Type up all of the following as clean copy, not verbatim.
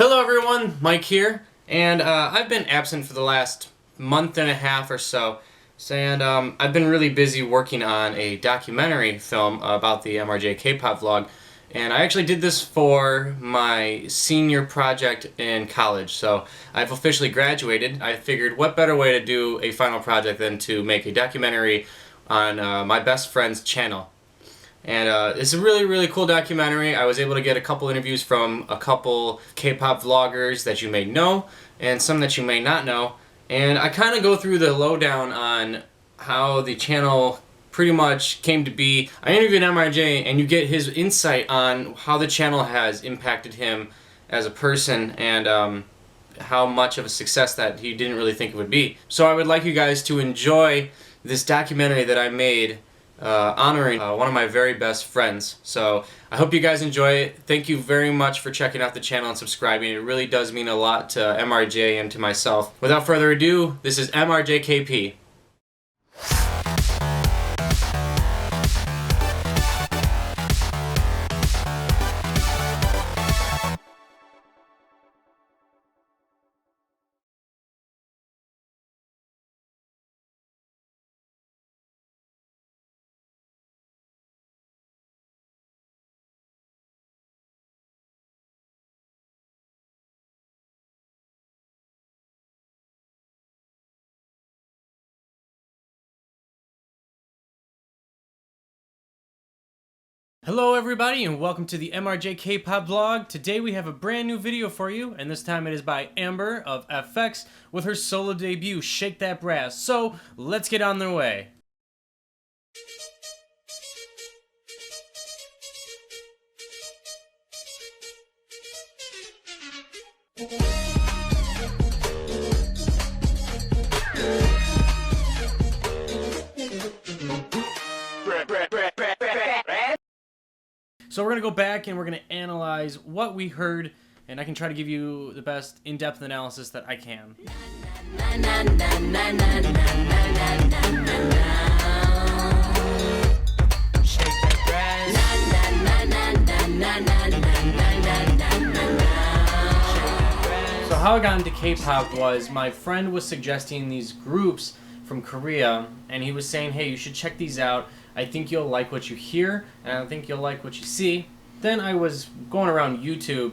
Hello everyone, Mike here, and I've been absent for the last month and a half or so, and I've been really busy working on a documentary film about the M.R.J.K.P vlog, and I actually did this for my senior project in college, so I've officially graduated. I figured what better way to do a final project than to make a documentary on my best friend's channel. And it's a really cool documentary. I was able to get a couple interviews from a couple K-pop vloggers that you may know and some that you may not know. And I kind of go through the lowdown on how the channel pretty much came to be. I interviewed M.R.J. and you get his insight on how the channel has impacted him as a person and how much of a success that he didn't really think it would be. So I would like you guys to enjoy this documentary that I made honoring one of my very best friends. So I hope you guys enjoy it. Thank you very much for checking out the channel and subscribing. It really does mean a lot to MRJ and to myself. Without further ado, this is M.R.J.K.P. Hello everybody and welcome to the M.R.J.K.P vlog. Today we have a brand new video for you, and this time it is by Amber of FX with her solo debut, Shake That Brass. So let's get on their way. So we're going to go back and we're going to analyze what we heard, and I can try to give you the best in-depth analysis that I can. So how I got into K-pop was my friend was suggesting these groups from Korea, and he was saying, hey, you should check these out. I think you'll like what you hear, and I think you'll like what you see. Then I was going around YouTube,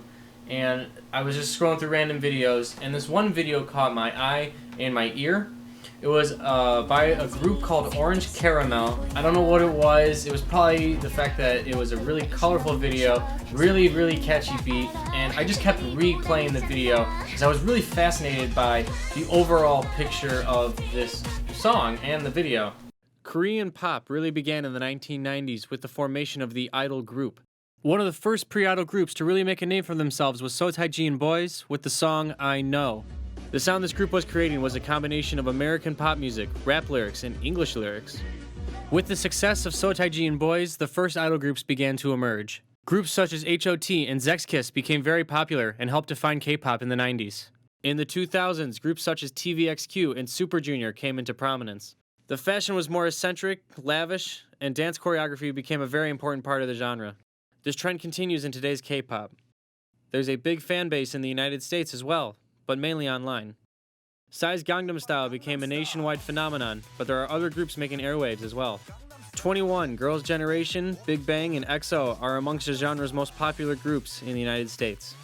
and I was just scrolling through random videos, and this one video caught my eye and my ear. It was by a group called Orange Caramel. I don't know what it was. It was probably the fact that it was a really colorful video, really catchy beat, and I just kept replaying the video because I was really fascinated by the overall picture of this song and the video. Korean pop really began in the 1990s with the formation of the idol group. One of the first pre-idol groups to really make a name for themselves was SOTAIGI and Boys with the song I Know. The sound this group was creating was a combination of American pop music, rap lyrics, and English lyrics. With the success of SOTAIGI and Boys, the first idol groups began to emerge. Groups such as H.O.T. and X became very popular and helped define K-pop in the 90s. In the 2000s, groups such as TVXQ and Super Junior came into prominence. The fashion was more eccentric, lavish, and dance choreography became a very important part of the genre. This trend continues in today's K-pop. There's a big fan base in the United States as well, but mainly online. Psy's Gangnam Style became a nationwide phenomenon, but there are other groups making airwaves as well. 21, Girls' Generation, Big Bang, and EXO are amongst the genre's most popular groups in the United States.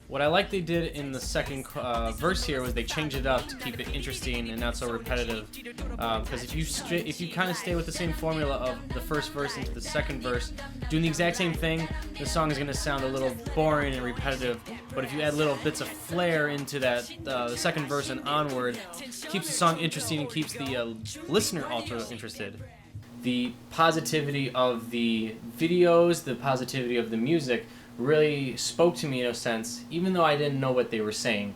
What I like they did in the second verse here was they changed it up to keep it interesting and not so repetitive. Because if you kind of stay with the same formula of the first verse into the second verse, doing the exact same thing, the song is going to sound a little boring and repetitive. But if you add little bits of flair into that, the second verse and onward, keeps the song interesting and keeps the listener also interested. The positivity of the videos, the positivity of the music, really spoke to me in a sense, even though I didn't know what they were saying.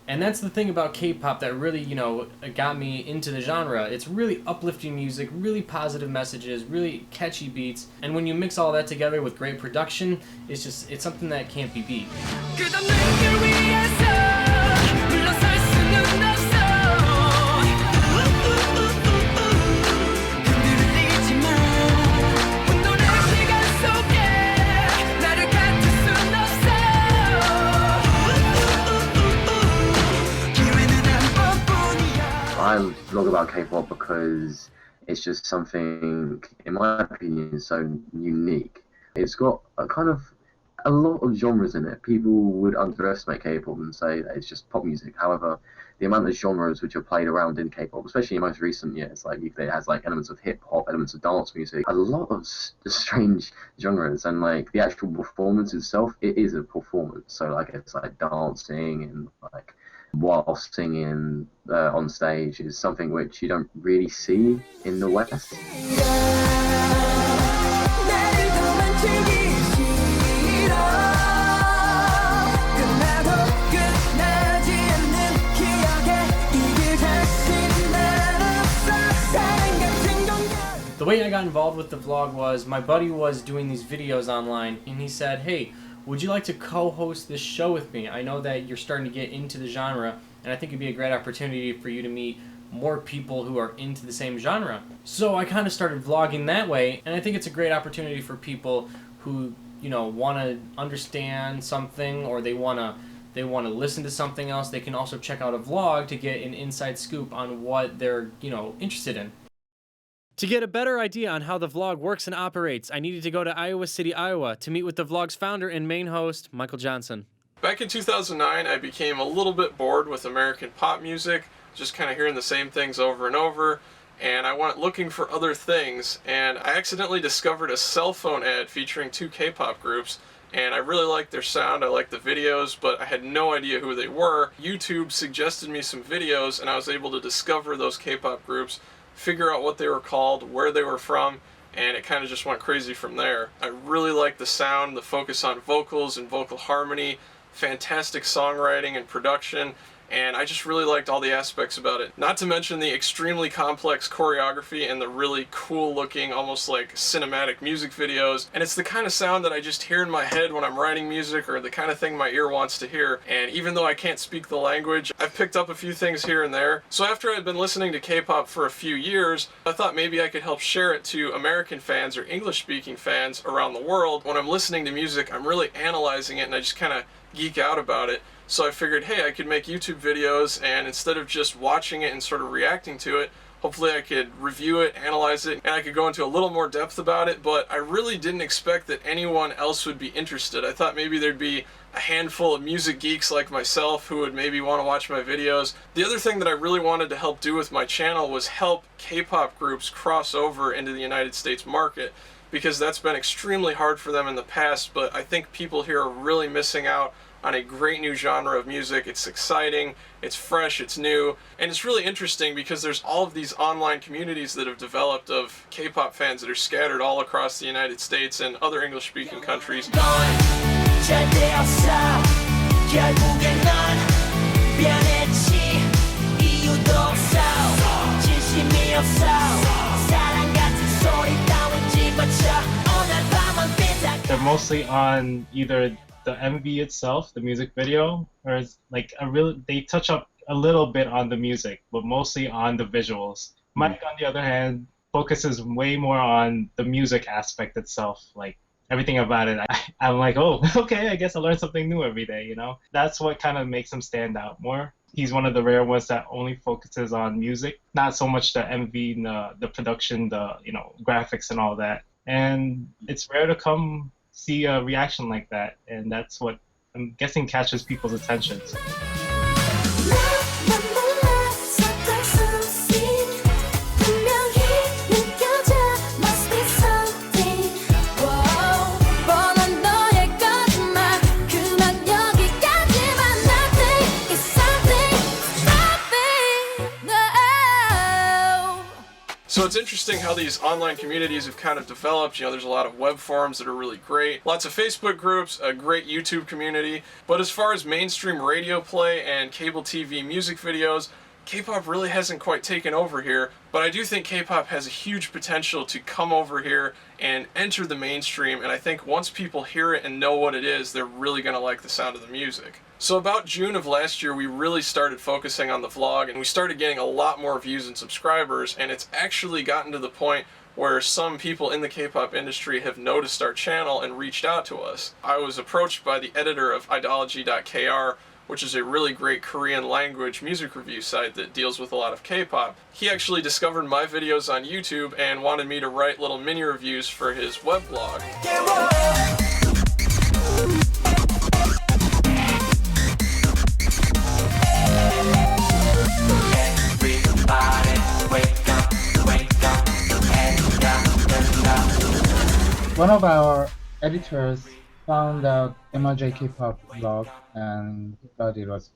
And that's the thing about K-pop that really, got me into the genre. It's really uplifting music, really positive messages, really catchy beats, and when you mix all that together with great production, it's something that can't be beat. vlog about K-pop because it's just something, in my opinion, so unique. It's got a lot of genres in it. People would underestimate K-pop and say that it's just pop music. However, the amount of genres which are played around in K-pop, especially in most recent years, like it has like elements of hip hop, elements of dance music, a lot of strange genres, and like the actual performance itself, it is a performance. So like it's like dancing and like while singing on stage is something which you don't really see in the West. The way I got involved with the vlog was my buddy was doing these videos online, and he said, hey, would you like to co-host this show with me? I know that you're starting to get into the genre, and I think it'd be a great opportunity for you to meet more people who are into the same genre. So I kind of started vlogging that way, and I think it's a great opportunity for people who, you know, want to understand something, or they want to listen to something else. They can also check out a vlog to get an inside scoop on what they're, you know, interested in. To get a better idea on how the vlog works and operates, I needed to go to Iowa City, Iowa to meet with the vlog's founder and main host, Michael Johnson. Back in 2009, I became a little bit bored with American pop music, just kind of hearing the same things over and over, and I went looking for other things, and I accidentally discovered a cell phone ad featuring 2 K-pop groups, and I really liked their sound, I liked the videos, but I had no idea who they were. YouTube suggested me some videos, and I was able to discover those K-pop groups, figure out what they were called, where they were from, and it kind of just went crazy from there. I really liked the sound, the focus on vocals and vocal harmony, fantastic songwriting and production, and I just really liked all the aspects about it. Not to mention the extremely complex choreography and the really cool looking, almost like cinematic music videos. And it's the kind of sound that I just hear in my head when I'm writing music, or the kind of thing my ear wants to hear. And even though I can't speak the language, I've picked up a few things here and there. So after I'd been listening to K-pop for a few years, I thought maybe I could help share it to American fans or English-speaking fans around the world. When I'm listening to music, I'm really analyzing it, and I just kind of geek out about it. So I figured, hey, I could make YouTube videos, and instead of just watching it and sort of reacting to it, hopefully I could review it, analyze it, and I could go into a little more depth about it. But I really didn't expect that anyone else would be interested. I thought maybe there'd be a handful of music geeks like myself who would maybe want to watch my videos. The other thing that I really wanted to help do with my channel was help K-pop groups cross over into the United States market, because that's been extremely hard for them in the past. But I think people here are really missing out on a great new genre of music. It's exciting, it's fresh, it's new, and it's really interesting because there's all of these online communities that have developed of K-pop fans that are scattered all across the United States and other English-speaking countries. They're mostly on either the MV itself, the music video, or it's like they touch up a little bit on the music, but mostly on the visuals. Mike, on the other hand, focuses way more on the music aspect itself, like everything about it. I'm like, oh, okay, I guess I learn something new every day, you know? That's what kind of makes him stand out more. He's one of the rare ones that only focuses on music, not so much the MV, the production, the, you know, graphics and all that. And it's rare to come see a reaction like that, and that's what I'm guessing catches people's attention. So it's interesting how these online communities have kind of developed. You know, there's a lot of web forums that are really great, lots of Facebook groups, a great YouTube community. But as far as mainstream radio play and cable TV music videos, K-pop really hasn't quite taken over here. But I do think K-pop has a huge potential to come over here and enter the mainstream. And I think once people hear it and know what it is, they're really going to like the sound of the music. So about June of last year, we really started focusing on the vlog, and we started getting a lot more views and subscribers, and it's actually gotten to the point where some people in the K-pop industry have noticed our channel and reached out to us. I was approached by the editor of Idology.kr, which is a really great Korean language music review site that deals with a lot of K-pop. He actually discovered my videos on YouTube and wanted me to write little mini reviews for his weblog. One of our editors found out M.R.J.K.P blog and thought it was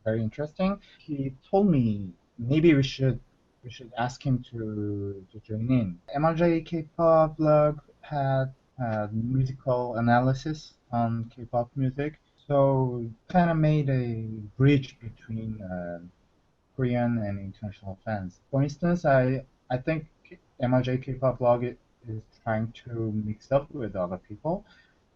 very interesting. He told me maybe we should ask him to join in. M.R.J.K.P blog had musical analysis on K-pop music, so kind of made a bridge between Korean and international fans. For instance, I think M.R.J.K.P blog is trying to mix up with other people,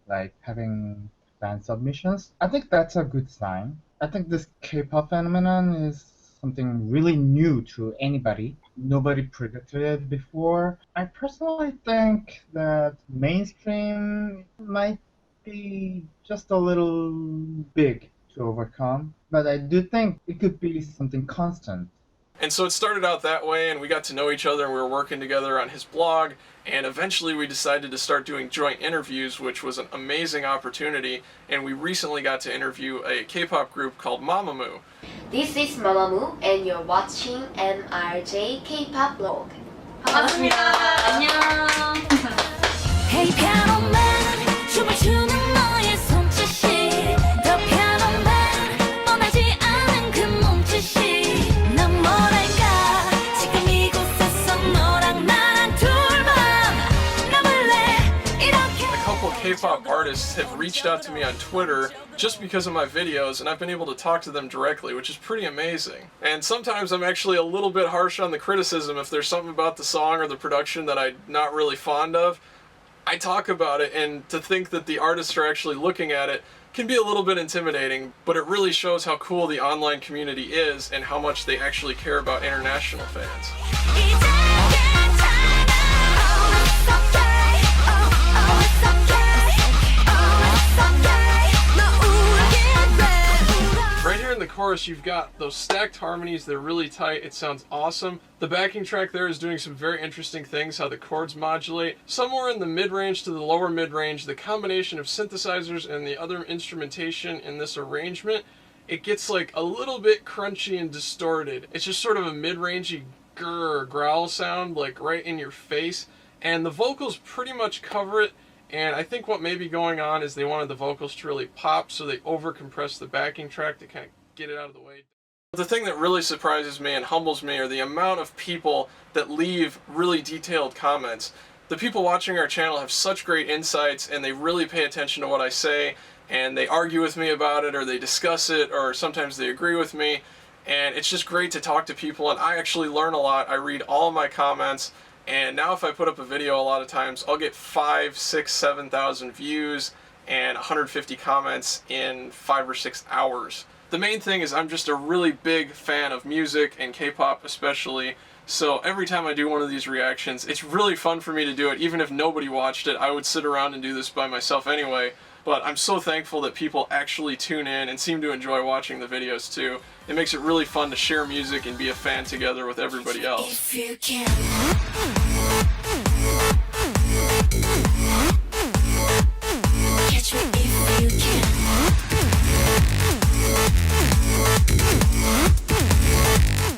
like having fan submissions. I think that's a good sign. I think this K-pop phenomenon is something really new to anybody. Nobody predicted it before. I personally think that mainstream might be just a little big to overcome, but I do think it could be something constant. And so it started out that way, and we got to know each other, and we were working together on his blog, and eventually we decided to start doing joint interviews, which was an amazing opportunity, and we recently got to interview a K-pop group called Mamamoo. This is Mamamoo, and you're watching M.R.J.K.Pop blog. 반갑습니다. 안녕. Hey piano man, 춤을 추는 너의 손짓이 더 piano man, 떠나지 않은 그 몸짓이 난 뭐랄까 지금 이곳에서 너랑 나랑 둘만 남을래 이렇게. A couple K-pop artists have reached out to me on Twitter just because of my videos, and I've been able to talk to them directly, which is pretty amazing. And sometimes I'm actually a little bit harsh on the criticism if there's something about the song or the production that I'm not really fond of. I talk about it, and to think that the artists are actually looking at it can be a little bit intimidating, but it really shows how cool the online community is and how much they actually care about international fans. Right here in the chorus, you've got those stacked harmonies. They're really tight. It sounds awesome. The backing track there is doing some very interesting things, how the chords modulate. Somewhere in the mid-range to the lower mid-range, the combination of synthesizers and the other instrumentation in this arrangement, it gets like a little bit crunchy and distorted. It's just sort of a mid-rangey grrr growl sound, like right in your face. And the vocals pretty much cover it. And I think what may be going on is they wanted the vocals to really pop, so they over-compressed the backing track to kind of get it out of the way. The thing that really surprises me and humbles me are the amount of people that leave really detailed comments. The people watching our channel have such great insights, and they really pay attention to what I say, and they argue with me about it, or they discuss it, or sometimes they agree with me. And it's just great to talk to people, and I actually learn a lot. I read all of my comments. And now if I put up a video, a lot of times I'll get 5, 6, 7,000 views and 150 comments in 5 or 6 hours. The main thing is I'm just a really big fan of music and K-pop especially. So every time I do one of these reactions, it's really fun for me to do it. Even if nobody watched it, I would sit around and do this by myself anyway. But I'm so thankful that people actually tune in and seem to enjoy watching the videos too. It makes it really fun to share music and be a fan together with everybody else. If you can. Catch me if you can.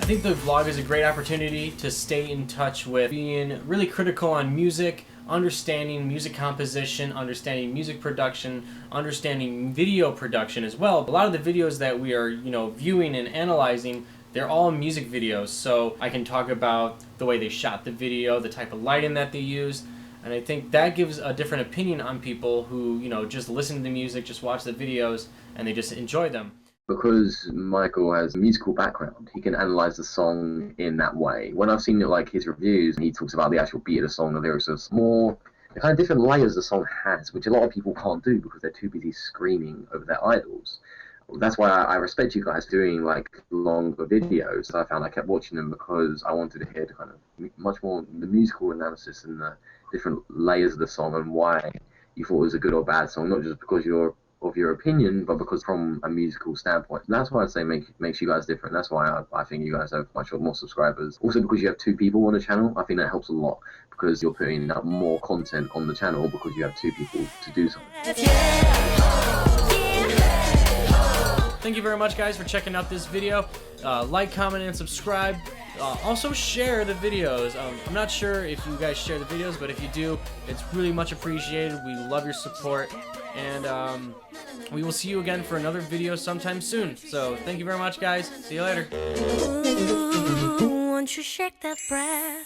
I think the vlog is a great opportunity to stay in touch with being really critical on music, understanding music composition, understanding music production, understanding video production as well. A lot of the videos that we are, viewing and analyzing, they're all music videos, so I can talk about the way they shot the video, the type of lighting that they used, and I think that gives a different opinion on people who, just listen to the music, just watch the videos, and they just enjoy them. Because Michael has a musical background, he can analyze the song in that way. When I've seen his reviews, and he talks about the actual beat of the song, the lyrics, of more the kind of different layers the song has, which a lot of people can't do because they're too busy screaming over their idols. That's why I respect you guys doing longer videos. I found I kept watching them because I wanted to hear the kind of much more the musical analysis and the different layers of the song and why you thought it was a good or bad song, not just because you're of your opinion, but because from a musical standpoint. And that's why I say makes you guys different. That's why I think you guys have much more subscribers. Also because you have 2 people on the channel, I think that helps a lot because you're putting up more content on the channel because you have 2 people to do something. Thank you very much, guys, for checking out this video. Like, comment, and subscribe. Also share the videos. I'm not sure if you guys share the videos, but if you do, it's really much appreciated. We love your support, and we will see you again for another video sometime soon. So thank you very much, guys. See you later. Ooh, won't you shake that breath?